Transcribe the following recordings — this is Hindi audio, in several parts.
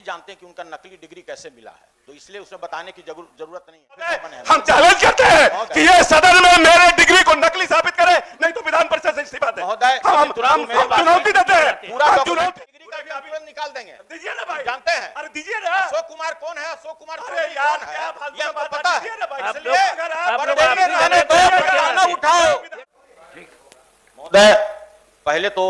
जानते हैं कि उनका नकली डिग्री कैसे मिला है, तो इसलिए उसे बताने की जरूरत नहीं है। हम चैलेंज करते हैं कि ये सदन में मेरे डिग्री को नकली साबित करे, नहीं तो विधान परिषद से इस्तीफा दे। महोदय हम चुनौती देते हैं, पूरा चुनौती डिग्री का भी आवेदन निकाल देंगे। दीजिए ना भाई, जानते हैं अरे दीजिए ना। अशोक कुमार कौन है? अशोक कुमार अरे यार क्या फालतू ये हमको बात पता दीजिए ना भाई, है, इसलिए इसलिए आप पर्दे में रहने दो, बयाना उठाओ। महोदय, पहले तो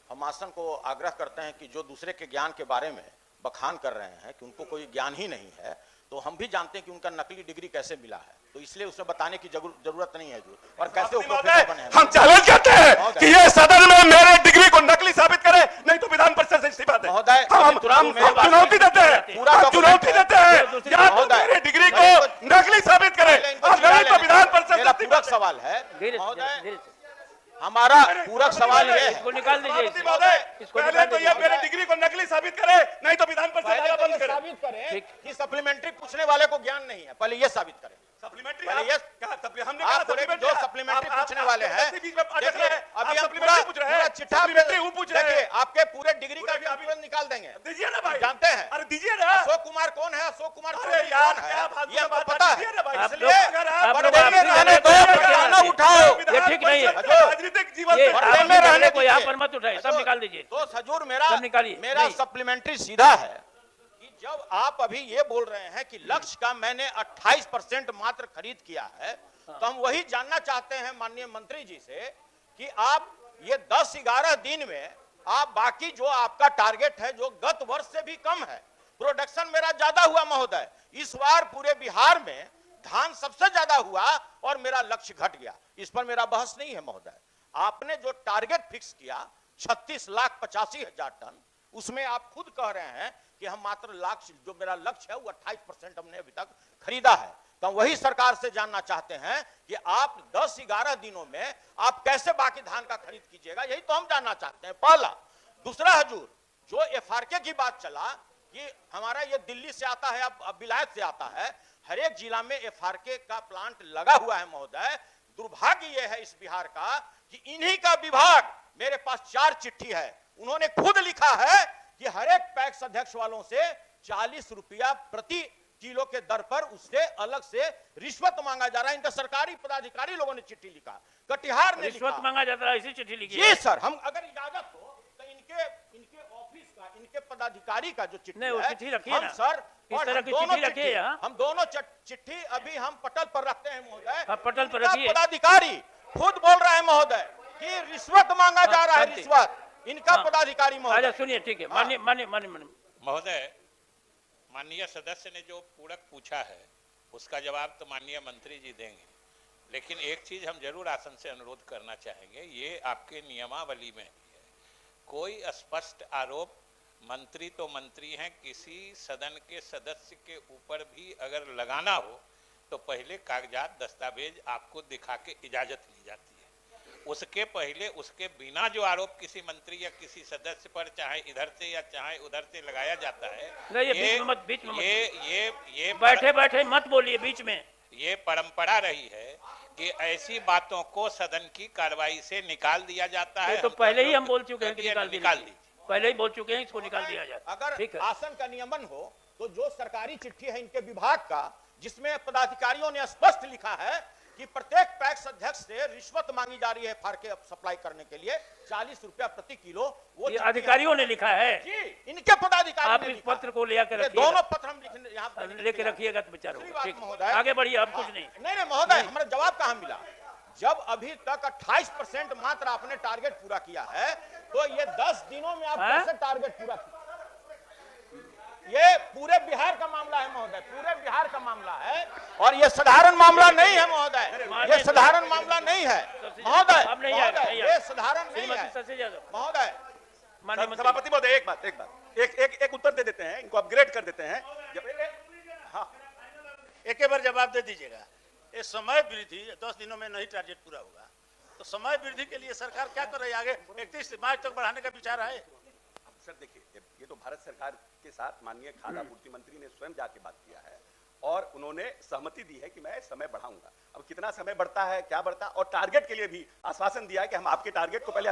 हम आसन को आग्रह करते हैं कि जो दूसरे के ज्ञान के बारे में बखान कर रहे हैं कि उनको कोई ज्ञान ही नहीं है, तो हम भी जानते हैं कि उनका नकली डिग्री कैसे मिला है, तो इसलिए उसे बताने की जरूरत नहीं है। और कैसे वो प्रोफेसर बने हैं। हम चैलेंज करते हैं कि ये सदन में मेरे डिग्री को नकली साबित करे, नहीं तो विधान परिषद से इस्तीफा दे। महोदय, हम चुनौती देते हैं, पूरा चुनौती देते हैं, या तो मेरे डिग्री को नकली साबित करे, और नहीं तो विधान परिषद से इस्तीफा पूरक सवाल है महोदय, हमारा पूरक सवाल ये है। इसको निकाल दीजिए। पहले तो ये मेरे डिग्री को नकली साबित करे, नहीं तो विधान परिषद बंद करे। साबित करें कि सप्लीमेंट्री पूछने वाले को ज्ञान नहीं है, पहले ये साबित करें। सप्लीमेंट्री हमने कहा जो सप्लीमेंट्री पूछने वाले हैं, अभी हम पूरा चिट्ठा पूछ रहे हैं, आपके पूरे डिग्री का भी आवेदन निकाल देंगे। दीजिए ना भाई, जानते हैं अरे दीजिए ना। अशोक कुमार कौन है? अशोक कुमार अरे यार क्या फालतू ये हमको बात पता दीजिए है, ना भाई, इसलिए पर्दे में रहने दो, बयाना उठाओ। ये ठीक नहीं है। राजनीतिक जीवन ये पर्दे में आप रहने को यहाँ पर मत उठाइए, सब निकाल दीजिए। तो सजूर सब निकालिए। मेरा सप्लीमेंट्री सीधा है कि जब आप अभी ये बोल रहे हैं कि लक्ष्य का मैंने 28% मात्र खरीद किया है, तो हम वही जानना चाहते हैं माननीय मंत्री जी से कि आप ये 10-11 दिन में आप बाकी जो आपका टारगेट है, जो गत वर्ष से भी कम है, प्रोडक्शन मेरा ज्यादा हुआ महोदय। इस बार पूरे बिहार में धान सबसे ज्यादा हुआ और मेरा लक्ष्य घट गया। इस पर मेरा बहस नहीं है महोदय। आपने जो टारगेट फिक्स किया 36,85,000 टन, उसमें आप खुद कह रहे हैं कि हम मात्र जो मेरा लक्ष्य है वो 28% हमने अभी तक खरीदा है। तो हम वही सरकार से जानना चाहते हैं कि आप 10-11 दिनों में आप कैसे बाकी धान का खरीद कीजिएगा, यही तो हम जानना चाहते हैं। पहला। दूसरा हजूर, जो एफआरके की बात चला कि हमारा ये दिल्ली से आता है, अब विलायत से आता है, हर एक जिला में एफआरके का प्लांट लगा हुआ है महोदय। दुर्भाग्य यह है इस बिहार का कि इन्हीं का विभाग, मेरे पास 4 चिट्ठी है, उन्होंने खुद लिखा है कि हर एक पैक्स अध्यक्ष वालों से 40 रुपया प्रति किलो के दर पर उससे अलग से रिश्वत मांगा जा रहा है। इनका सरकारी पदाधिकारी लोगों ने चिट्ठी लिखा, कटिहार ने रिश्वत मांगा जाता है, इसी चिट्ठी लिखी जी सर। हम अगर इजाजत हो तो इनके ऑफिस का, इनके पदाधिकारी का जो चिट्ठी नहीं, वो है, चिट्ठी रखिए हम ना। सर इस तरह की चिट्ठी रखिए यहाँ। हम दोनों चिट्ठी अभी हम पटल पर रखते हैं महोदय। हाँ, पटल पर इनका रखिए। पदाधिकारी खुद बोल रहा है महोदय कि रिश्वत मांगा जा रहा है, शांति। रिश्वत। इनका हाँ। पदाधिकारी महोदय। सुनिए, ठीक है, माननीय महोदय, माननीय सदस्य ने जो पूरक पूछा है उसका जवाब तो माननीय मंत्री जी देंगे, लेकिन एक चीज हम जरूर आसन से अनुरोध करना चाहेंगे, ये आपके नियमावली में भी है, कोई स्पष्ट आरोप मंत्री तो मंत्री हैं, किसी सदन के सदस्य के ऊपर भी अगर लगाना हो तो पहले कागजात दस्तावेज आपको दिखा के इजाजत ली जाती है। उसके पहले, उसके बिना जो आरोप किसी मंत्री या किसी सदस्य पर चाहे इधर से या चाहे उधर से लगाया जाता है, ये बैठे मत बोलिए बीच में। ये परंपरा रही है कि ऐसी बातों को सदन की कार्रवाई से निकाल दिया जाता है। तो पहले ही हम बोल चुके हैं कि निकाल दीजिए, पहले ही बोल चुके हैं, इसको निकाल दिया जाए। अगर आसन का नियमन हो तो जो सरकारी चिट्ठी है इनके विभाग का, जिसमें पदाधिकारियों ने स्पष्ट लिखा है कि प्रत्येक पैक्स अध्यक्ष से रिश्वत मांगी जा रही है फारके सप्लाई करने के लिए 40 रुपया प्रति किलो, वो अधिकारियों ने लिखा है जी, इनके पदाधिकारी आप इस पत्र को लेकर दोनों पत्र हम यहाँ लेके रखिएगा तो बेचारों। महोदय आगे बढ़िए, अब कुछ नहीं। नहीं महोदय, हमारा जवाब कहाँ मिला? जब अभी तक 28% मात्र आपने टारगेट पूरा किया है, तो ये 10 दिनों में आप कैसे टारगेट पूरा किया? ये पूरे बिहार का मामला है महोदय, पूरे बिहार का मामला है, और ये साधारण मामला नहीं है महोदय, ये साधारण मामला नहीं है महोदय, ये साधारण नहीं है महोदय। सभापति महोदय, एक उत्तर दे देते हैं, इनको अपग्रेड कर देते हैं। हाँ, एक बार जवाब दे दीजिएगा। ये समय वृद्धि 10 दिनों में नहीं टारगेट पूरा होगा, तो समय वृद्धि के लिए सरकार क्या कर रही है? आगे 31 मार्च तक बढ़ाने का विचार है? सर देखिए, ये तो भारत सरकार के साथ माननीय खाद्य आपूर्ति मंत्री ने स्वयं जाके बात किया है और उन्होंने सहमति दी है कि मैं समय बढ़ाऊंगा। अब कितना समय बढ़ता है, क्या बढ़ता है, और टारगेट के लिए भी आश्वासन दिया है कि हम आपके टारगेट को पहले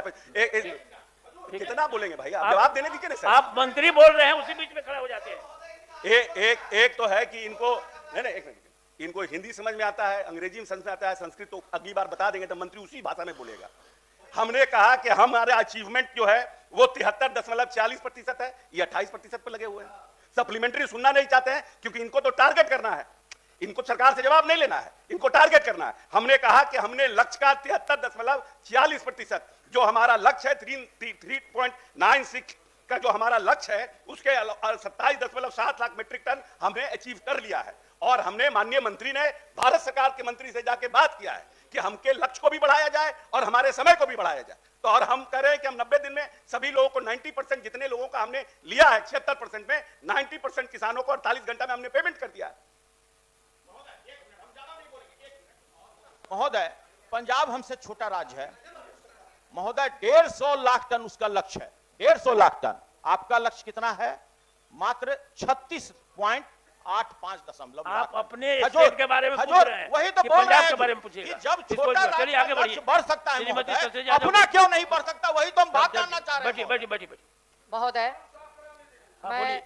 कितना बोलेंगे भाई? आप जवाब देने दीजिए ना सर। आप मंत्री बोल रहे हैं, उसी बीच में खड़ा हो जाते हैं। एक तो है कि इनको नहीं एक मिनट, इनको हिंदी समझ में आता है, अंग्रेजी में समझ में आता है, संस्कृत तो अगली बार बता देंगे तो मंत्री उसी भाषा में बोलेगा। हमने कहा कि हमारे अचीवमेंट जो है वो 73.40% है, ये 28% पर लगे हुए हैं। सप्लीमेंट्री सुनना नहीं चाहते हैं क्योंकि इनको तो टारगेट करना है, इनको सरकार से जवाब नहीं लेना है, इनको टारगेट करना है। हमने कहा कि हमने लक्ष्य का 73.40% जो हमारा लक्ष्य है 3.96 का जो हमारा लक्ष्य है उसके 27.7 लाख मीट्रिक टन हमने अचीव कर लिया है। और हमने माननीय मंत्री ने भारत सरकार के मंत्री से जाके बात किया है कि हमके लक्ष्य को भी बढ़ाया जाए और हमारे समय को भी बढ़ाया जाए। तो और हम कह रहे हैं कि हम 90 दिन में सभी लोगों को 90% जितने लोगों का हमने लिया है 76% में 90% किसानों को 48 घंटा में हमने पेमेंट कर दिया है। महोदय, पंजाब हमसे छोटा राज्य है महोदय, 150 लाख टन उसका लक्ष्य है, 150 लाख टन। आपका लक्ष्य कितना है? मात्र 36.85 आप अपने स्टेट के बारे में पूछ रहे हैं, वही तो कि बोल रहे पंजाब हैं के बारे में कि पूछिएगा। जब इसको छोटा चलिए राज्य आगे का बढ़िए। लक्ष्य बढ़ सकता है श्रीमती महोदय, सचदेव यादव, अपना क्यों नहीं बढ़ सकता? वही तो हम बात जानना चाह रहे हैं। बैठिए। महोदय, हाँ, मैं बोलिए।